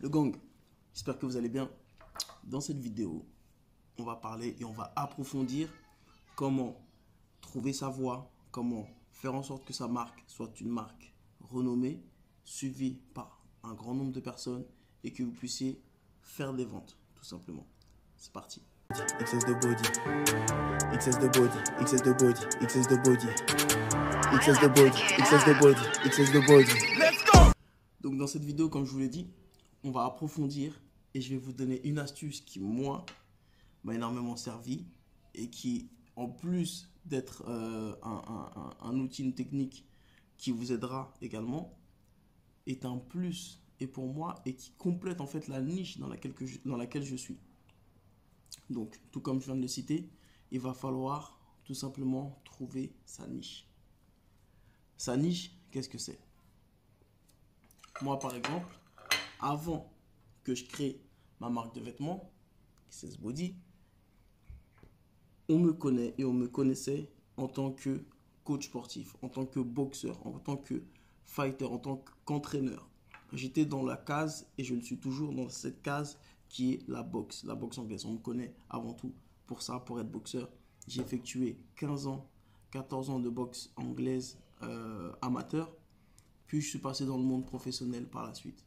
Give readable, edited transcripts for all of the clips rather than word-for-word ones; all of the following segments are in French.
le gang, j'espère que vous allez bien. Dans cette vidéo, on va parler et on va approfondir comment trouver sa voie, comment faire en sorte que sa marque soit une marque renommée, suivie par un grand nombre de personnes et que vous puissiez faire des ventes, tout simplement. C'est parti. Excess de body, excess de body, excess de body, excess de body, excess de body, excess de body, excess de body. Let's go! Donc dans cette vidéo, comme je vous l'ai dit, on va approfondir et je vais vous donner une astuce qui, moi, m'a énormément servi et qui, en plus d'être un outil, une technique qui vous aidera également, est un plus et pour moi et qui complète en fait la niche dans laquelle je suis. Donc, tout comme je viens de le citer, il va falloir tout simplement trouver sa niche. Sa niche, qu'est-ce que c'est? Moi, par exemple, avant que je crée ma marque de vêtements, XS Body, on me connaît et on me connaissait en tant que coach sportif, en tant que boxeur, en tant que fighter, en tant qu'entraîneur. J'étais dans la case et je le suis toujours dans cette case qui est la boxe anglaise. On me connaît avant tout pour ça, pour être boxeur. J'ai effectué 15 ans, 14 ans de boxe anglaise amateur. Puis je suis passé dans le monde professionnel par la suite.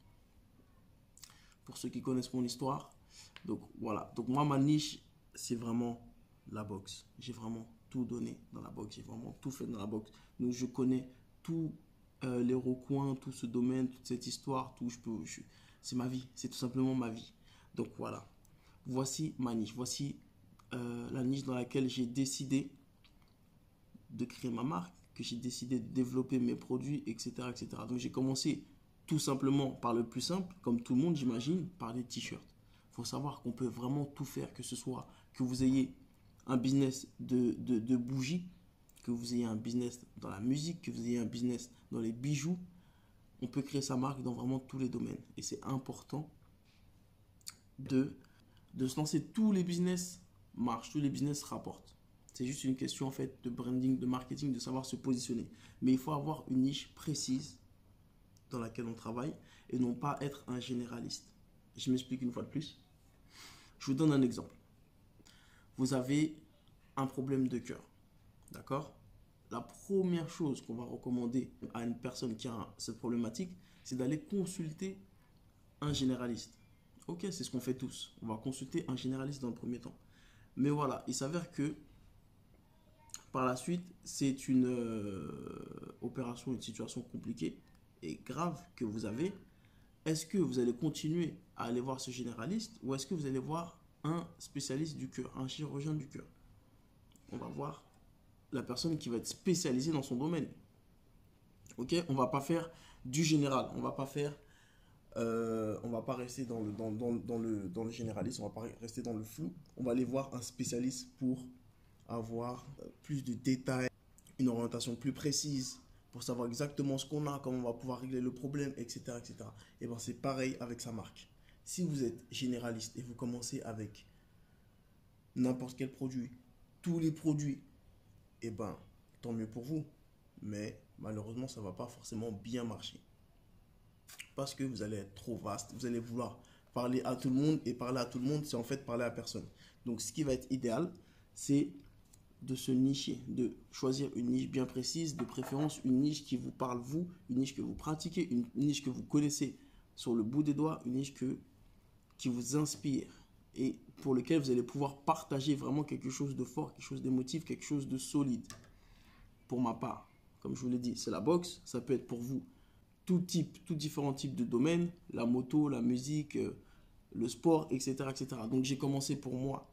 Pour ceux qui connaissent mon histoire. Donc voilà. Donc moi, ma niche, c'est vraiment la boxe. J'ai vraiment tout donné dans la boxe. J'ai vraiment tout fait dans la boxe. Donc je connais tous les recoins, tout ce domaine, toute cette histoire. C'est ma vie. C'est tout simplement ma vie. Donc voilà. Voici ma niche. Voici la niche dans laquelle j'ai décidé de créer ma marque, que j'ai décidé de développer mes produits, etc. etc. Donc j'ai commencé tout simplement par le plus simple, comme tout le monde j'imagine, par les t-shirts. Il faut savoir qu'on peut vraiment tout faire, que ce soit que vous ayez un business de bougies, que vous ayez un business dans la musique, que vous ayez un business dans les bijoux. On peut créer sa marque dans vraiment tous les domaines. Et c'est important de se lancer. Tous les business marchent, tous les business rapportent. C'est juste une question en fait de branding, de marketing, de savoir se positionner. Mais il faut avoir une niche précise dans laquelle on travaille et non pas être un généraliste. Je m'explique une fois de plus. Je vous donne un exemple. Vous avez un problème de cœur, d'accord? La première chose qu'on va recommander à une personne qui a cette problématique, c'est d'aller consulter un généraliste. Ok, c'est ce qu'on fait tous. On va consulter un généraliste dans le premier temps. Mais voilà, il s'avère que par la suite, c'est une opération, une situation compliquée et grave que vous avez. Est-ce que vous allez continuer à aller voir ce généraliste ou est-ce que vous allez voir un spécialiste du cœur, un chirurgien du cœur? On va voir la personne qui va être spécialisée dans son domaine. Ok, on va pas faire du général, on va pas faire, on va pas rester dans le généraliste, on va pas rester dans le flou. On va aller voir un spécialiste pour avoir plus de détails, une orientation plus précise, pour savoir exactement ce qu'on a, comment on va pouvoir régler le problème, etc. etc. Et bien c'est pareil avec sa marque. Si vous êtes généraliste et vous commencez avec n'importe quel produit, tous les produits, et ben tant mieux pour vous. Mais malheureusement, ça ne va pas forcément bien marcher. Parce que vous allez être trop vaste, vous allez vouloir parler à tout le monde et parler à tout le monde, c'est en fait parler à personne. Donc ce qui va être idéal, c'est de se nicher, de choisir une niche bien précise, de préférence une niche qui vous parle vous, une niche que vous pratiquez, une niche que vous connaissez sur le bout des doigts, une niche qui vous inspire et pour lequel vous allez pouvoir partager vraiment quelque chose de fort, quelque chose d'émotif, quelque chose de solide. Pour ma part, comme je vous l'ai dit, c'est la boxe, ça peut être pour vous tout différents types de domaines, la moto, la musique, le sport, etc. etc. Donc j'ai commencé pour moi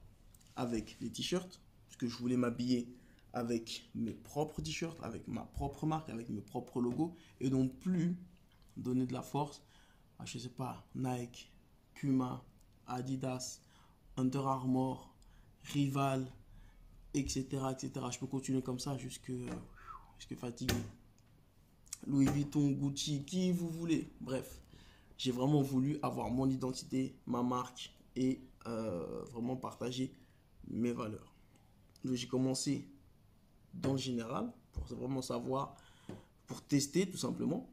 avec les t-shirts, parce que je voulais m'habiller avec mes propres t-shirts, avec ma propre marque, avec mes propres logos, et non plus donner de la force à, je sais pas, Nike, Puma, Adidas, Under Armour, Rival, etc., etc. Je peux continuer comme ça jusque fatigué. Louis Vuitton, Gucci, qui vous voulez. Bref, j'ai vraiment voulu avoir mon identité, ma marque et vraiment partager mes valeurs. Donc j'ai commencé dans le général pour vraiment savoir, pour tester tout simplement.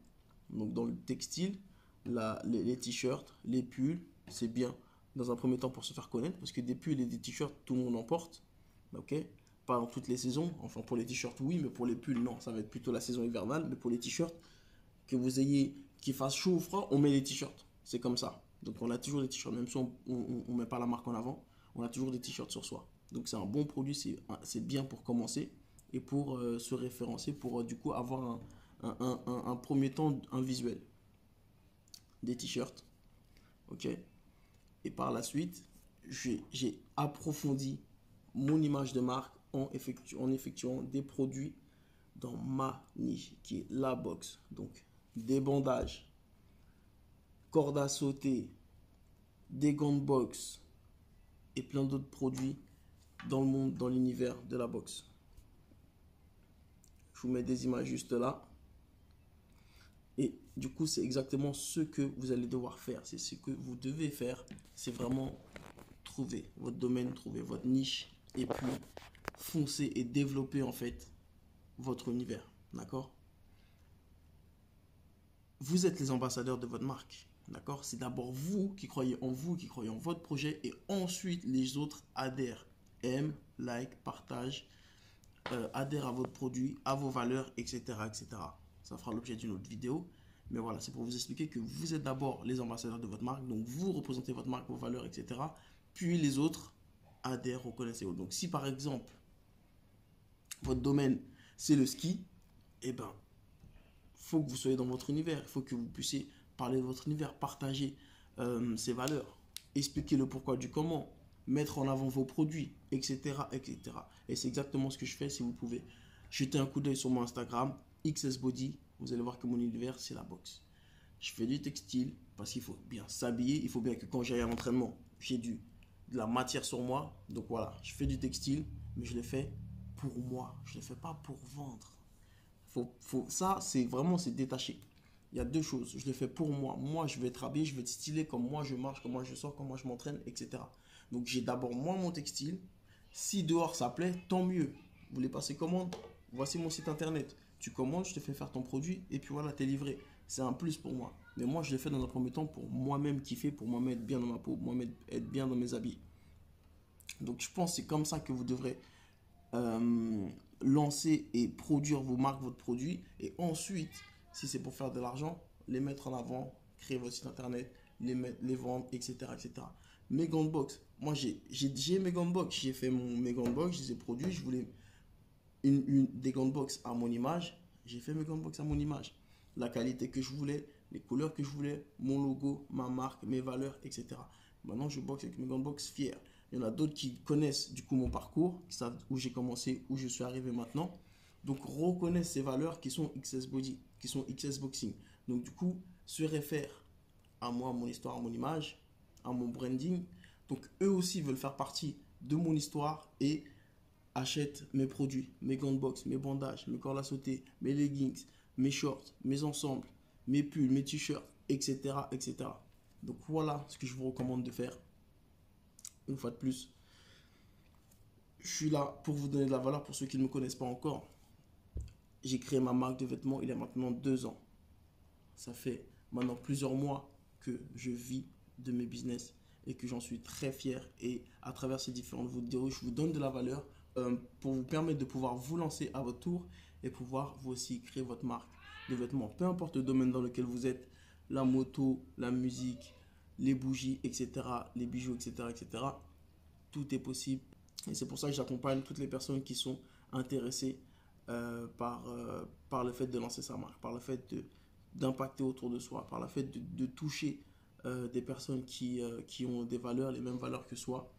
Donc dans le textile, les t-shirts, les pulls, c'est bien dans un premier temps pour se faire connaître, parce que des pulls et des t-shirts, tout le monde en porte, ok? Pas dans toutes les saisons, enfin pour les t-shirts oui, mais pour les pulls non, ça va être plutôt la saison hivernale, mais pour les t-shirts, que vous ayez, qu'il fasse chaud ou froid, on met les t-shirts, c'est comme ça. Donc on a toujours des t-shirts, même si on ne met pas la marque en avant, on a toujours des t-shirts sur soi. Donc c'est un bon produit, c'est bien pour commencer et pour se référencer, pour du coup avoir un premier temps, un visuel. Des t-shirts, ok? Et par la suite, j'ai approfondi mon image de marque en effectuant des produits dans ma niche, qui est la boxe. Donc des bandages, cordes à sauter, des gants de boxe et plein d'autres produits dans le monde, dans l'univers de la boxe. Je vous mets des images juste là. Et du coup, c'est exactement ce que vous allez devoir faire. C'est ce que vous devez faire. C'est vraiment trouver votre domaine, trouver votre niche et puis foncer et développer en fait votre univers. D'accord? Vous êtes les ambassadeurs de votre marque. D'accord? C'est d'abord vous, qui croyez en votre projet et ensuite les autres adhèrent. Aiment, like, partagent, adhèrent à votre produit, à vos valeurs, etc., etc. Ça fera l'objet d'une autre vidéo. Mais voilà, c'est pour vous expliquer que vous êtes d'abord les ambassadeurs de votre marque. Donc, vous représentez votre marque, vos valeurs, etc. Puis, les autres adhèrent, reconnaissent. Donc, si par exemple, votre domaine, c'est le ski, eh bien, il faut que vous soyez dans votre univers. Il faut que vous puissiez parler de votre univers, partager ses valeurs, expliquer le pourquoi du comment, mettre en avant vos produits, etc., etc. Et c'est exactement ce que je fais. Si vous pouvez jeter un coup d'œil sur mon Instagram, XSBody, vous allez voir que mon univers, c'est la boxe. Je fais du textile parce qu'il faut bien s'habiller. Il faut bien que quand j'aille à l'entraînement, j'ai de la matière sur moi. Donc voilà, je fais du textile, mais je le fais pour moi. Je ne le fais pas pour vendre. Ça, c'est vraiment, c'est détaché. Il y a deux choses. Je le fais pour moi. Moi, je vais être habillé, je vais être stylé comme moi je marche, comme moi je sors, comme moi je m'entraîne, etc. Donc, j'ai d'abord moi mon textile. Si dehors ça plaît, tant mieux. Vous voulez passer commande? Voici mon site internet. Tu commandes, je te fais faire ton produit et puis voilà, t'es livré. C'est un plus pour moi. Mais moi, je l'ai fait dans un premier temps pour moi-même kiffer, pour moi-même être bien dans ma peau, moi-même être bien dans mes habits. Donc, je pense que c'est comme ça que vous devrez lancer et produire vos marques, votre produit. Et ensuite, si c'est pour faire de l'argent, les mettre en avant, créer votre site internet, les vendre, etc., etc. Mes gants de boxe. Moi, j'ai mes gants de boxe. J'ai fait mes gants de boxe, je les ai produits. Je voulais des gants de boxe à mon image. J'ai fait mes gants de boxe à mon image. La qualité que je voulais, les couleurs que je voulais, mon logo, ma marque, mes valeurs, etc. Maintenant, je boxe avec mes gants de boxe fiers. Il y en a d'autres qui connaissent du coup mon parcours, qui savent où j'ai commencé, où je suis arrivé maintenant. Donc, reconnaissent ces valeurs qui sont XS Body, qui sont XS Boxing. Donc, du coup, se réfèrent à moi, à mon histoire, à mon image, à mon branding. Donc, eux aussi veulent faire partie de mon histoire et achètent mes produits, mes gants de boxe, mes bandages, mes cordes à sauter, mes leggings, mes shorts, mes ensembles, mes pulls, mes t-shirts, etc., etc. Donc, voilà ce que je vous recommande de faire. Une fois de plus, je suis là pour vous donner de la valeur pour ceux qui ne me connaissent pas encore. J'ai créé ma marque de vêtements il y a maintenant 2 ans. Ça fait maintenant plusieurs mois que je vis de mes business et que j'en suis très fier. Et à travers ces différentes vidéos, je vous donne de la valeur pour vous permettre de pouvoir vous lancer à votre tour et pouvoir vous aussi créer votre marque de vêtements. Peu importe le domaine dans lequel vous êtes, la moto, la musique, les bougies, etc., les bijoux, etc., etc. Tout est possible. Et c'est pour ça que j'accompagne toutes les personnes qui sont intéressées par le fait de lancer sa marque, par le fait d'impacter autour de soi, par le fait de toucher des personnes qui ont des valeurs, les mêmes valeurs que soi.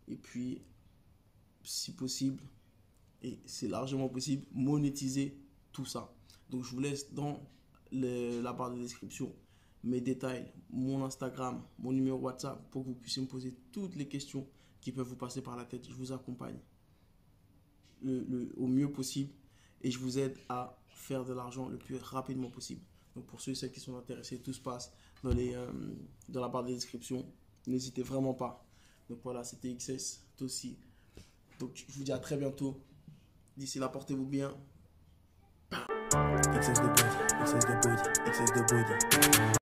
Et puis, si possible, et c'est largement possible, monétiser tout ça. Donc, je vous laisse dans la barre de description mes détails, mon Instagram, mon numéro WhatsApp pour que vous puissiez me poser toutes les questions qui peuvent vous passer par la tête. Je vous accompagne au mieux possible et je vous aide à faire de l'argent le plus rapidement possible. Donc pour ceux et celles qui sont intéressés, tout se passe dans la barre de description. N'hésitez vraiment pas. Donc voilà, c'était XS, toi aussi. Donc je vous dis à très bientôt. D'ici là, portez-vous bien. XS the body, XS the body, XS the body.